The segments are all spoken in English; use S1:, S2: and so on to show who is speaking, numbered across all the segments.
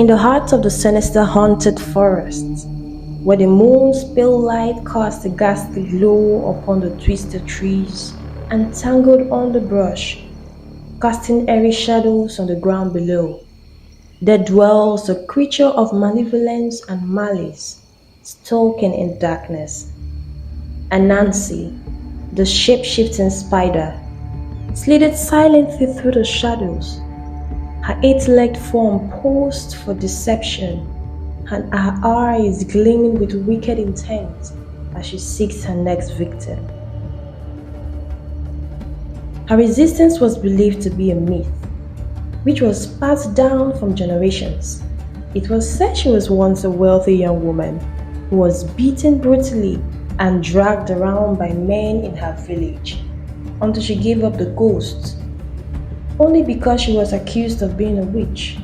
S1: In the heart of the sinister haunted forest, where the moon's pale light cast a ghastly glow upon the twisted trees and tangled underbrush, casting airy shadows on the ground below, there dwells a creature of malevolence and malice, stalking in darkness. Anansi, the shape-shifting spider, slid silently through the shadows, her eight-legged form posed for deception, and her eyes gleaming with wicked intent as she seeks her next victim. Her resistance was believed to be a myth, which was passed down from generations. It was said she was once a wealthy young woman who was beaten brutally and dragged around by men in her village until she gave up the ghost, only because she was accused of being a witch.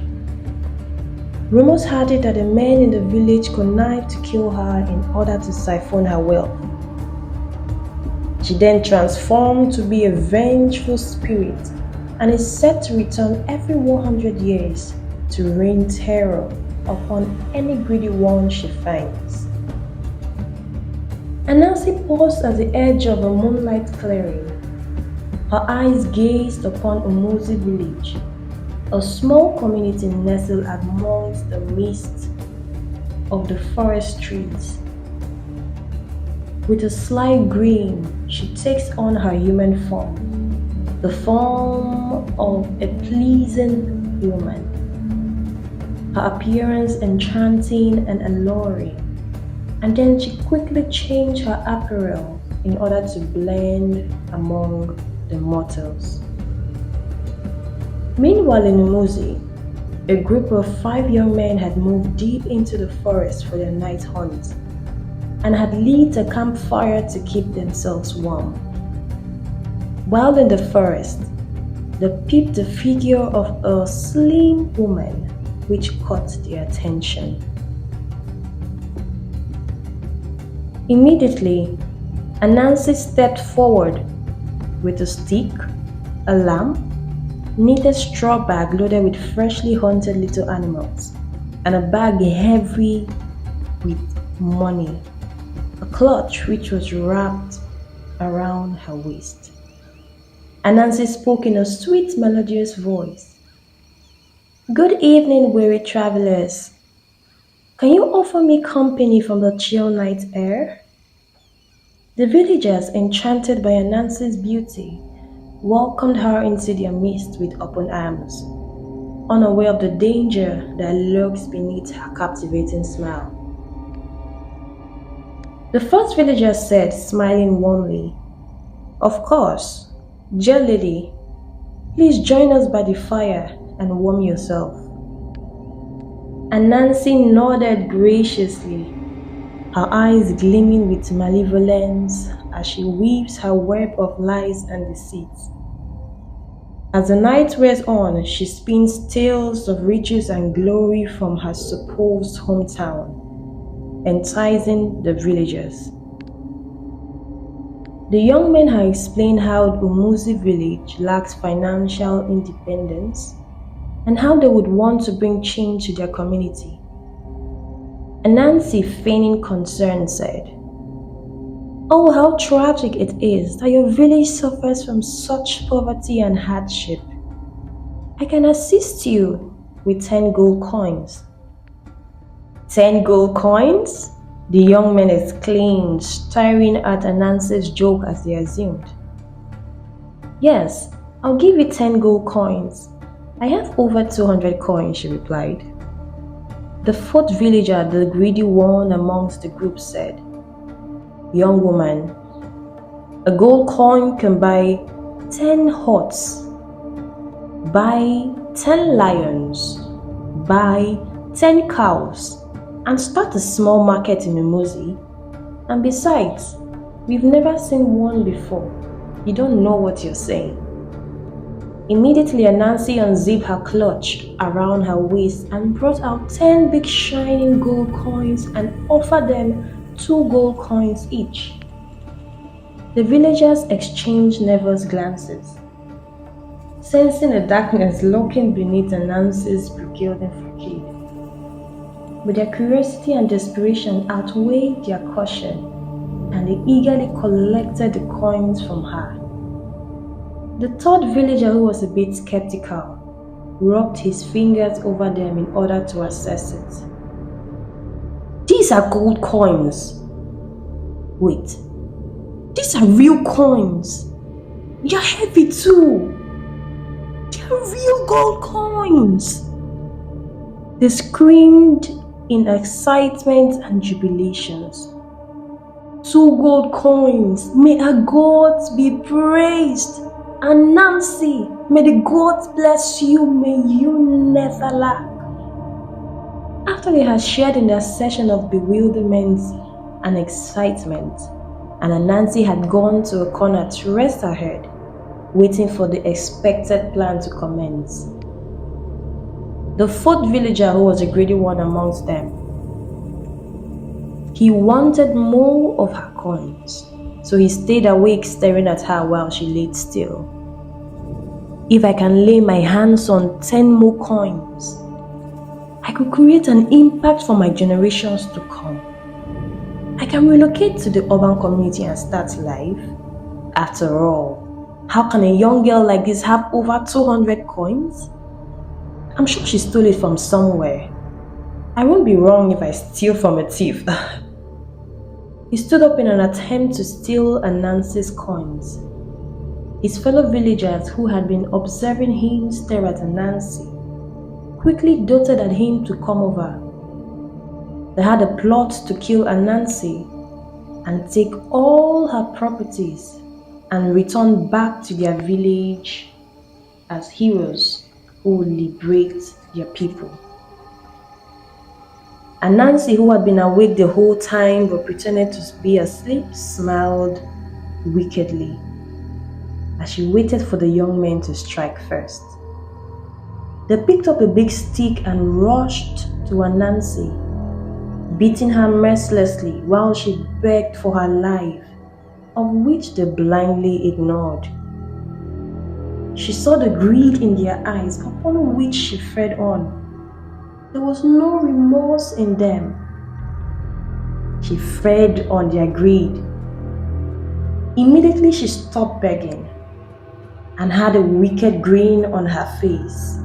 S1: Rumors had it that the men in the village connived to kill her in order to siphon her wealth. She then transformed to be a vengeful spirit and is said to return every 100 years to rain terror upon any greedy one she finds. Anansi paused at the edge of a moonlight clearing. Her eyes gazed upon Umuzi village, a small community nestled amongst the mist of the forest trees. With a sly grin, she takes on her human form, the form of a pleasing woman, her appearance enchanting and alluring, and then she quickly changed her apparel in order to blend among the mortals. Meanwhile in Umuzi, a group of 5 young men had moved deep into the forest for their night hunt and had lit a campfire to keep themselves warm. While in the forest, they peeped the figure of a slim woman which caught their attention. Immediately, Anansi stepped forward with a stick, a lamp, knitted straw bag loaded with freshly hunted little animals, and a bag heavy with money, a clutch which was wrapped around her waist. Anansi spoke in a sweet, melodious voice. "Good evening, weary travelers. Can you offer me company from the chill night air?" The villagers, enchanted by Anansi's beauty, welcomed her into their midst with open arms, unaware of the danger that lurks beneath her captivating smile. The first villager said, smiling warmly, "Of course, dear lady, please join us by the fire and warm yourself." Anansi nodded graciously, her eyes gleaming with malevolence as she weaves her web of lies and deceit. As the night wears on, she spins tales of riches and glory from her supposed hometown, enticing the villagers. The young men had explained how the Umuzi village lacks financial independence and how they would want to bring change to their community. Anansi, feigning concern, said, "Oh, how tragic it is that your village suffers from such poverty and hardship. I can assist you with 10 gold coins." 10 gold coins? The young men exclaimed, staring at Anansi's joke as they assumed. "Yes, I'll give you 10 gold coins. I have over 200 coins," she replied. The fourth villager, the greedy one amongst the group, said, "Young woman, a gold coin can buy 10 huts, buy 10 lions, buy 10 cows, and start a small market in Umuzi. And besides, we've never seen one before. You don't know what you're saying." Immediately, Anansi unzipped her clutch around her waist and brought out 10 big shining gold coins and offered them 2 gold coins each. The villagers exchanged nervous glances, sensing a darkness lurking beneath Anansi's beguiling facade. But their curiosity and desperation outweighed their caution, and they eagerly collected the coins from her. The third villager, who was a bit skeptical, rubbed his fingers over them in order to assess it. These are gold coins. Wait, these are real coins. They're heavy too. They're real gold coins. They screamed in excitement and jubilations. 2 gold coins. May our gods be praised. Anansi, may the gods bless you. May you never lack. After they had shared in their session of bewilderment and excitement, and Anansi had gone to a corner to rest her head, waiting for the expected plan to commence. The fourth villager, who was a greedy one amongst them, he wanted more of her coins, so he stayed awake staring at her while she lay still. If I can lay my hands on 10 more coins, I could create an impact for my generations to come. I can relocate to the urban community and start life. After all, how can a young girl like this have over 200 coins? I'm sure she stole it from somewhere. I won't be wrong if I steal from a thief. He stood up in an attempt to steal Anansi's coins. His fellow villagers, who had been observing him stare at Anansi, quickly doted at him to come over. They had a plot to kill Anansi and take all her properties and return back to their village as heroes who would liberate their people. Anansi, who had been awake the whole time but pretended to be asleep, smiled wickedly as she waited for the young men to strike first. They picked up a big stick and rushed to Anansi, beating her mercilessly while she begged for her life, of which they blindly ignored. She saw the greed in their eyes, upon which she fed on. There was no remorse in them. She fed on their greed. Immediately she stopped begging and had a wicked grin on her face.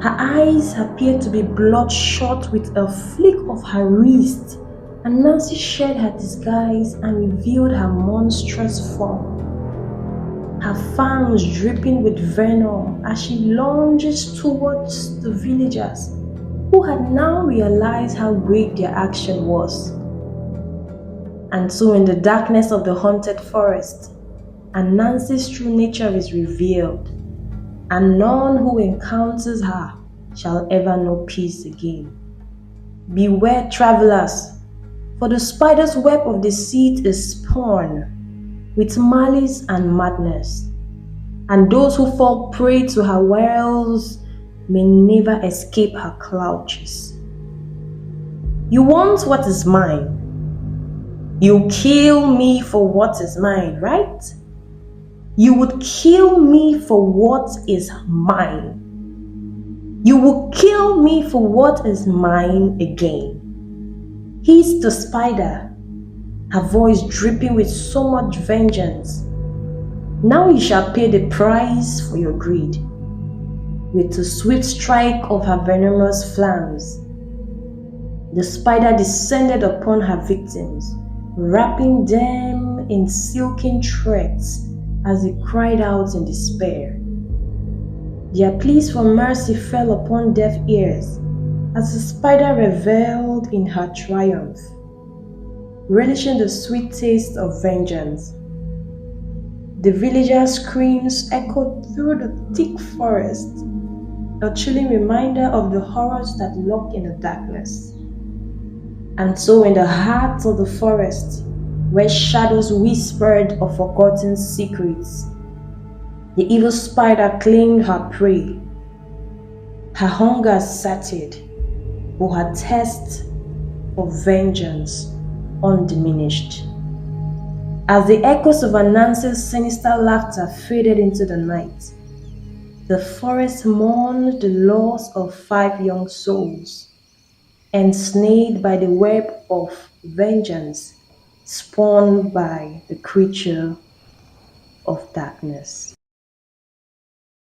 S1: Her eyes appeared to be bloodshot with a flick of her wrist, and Nancy shed her disguise and revealed her monstrous form. Her fangs dripping with venom as she lunges towards the villagers, who had now realized how great their action was. And so in the darkness of the haunted forest, Anansi's true nature is revealed, and none who encounters her shall ever know peace again. Beware, travelers, for the spider's web of deceit is spun with malice and madness, and those who fall prey to her wiles may never escape her clutches. You want what is mine. You kill me for what is mine, right? You would kill me for what is mine. You will kill me for what is mine again. Hissed the spider, her voice dripping with so much vengeance. Now you shall pay the price for your greed. With a swift strike of her venomous fangs, the spider descended upon her victims, wrapping them in silken threads as they cried out in despair. Their pleas for mercy fell upon deaf ears as the spider reveled in her triumph, relishing the sweet taste of vengeance. The villagers' screams echoed through the thick forest, a chilling reminder of the horrors that lurk in the darkness. And so in the heart of the forest, where shadows whispered of forgotten secrets, the evil spider claimed her prey. Her hunger sated, but her thirst for vengeance undiminished. As the echoes of Anansi's sinister laughter faded into the night, the forest mourned the loss of 5 young souls. ensnared by the web of vengeance spun by the creature of darkness.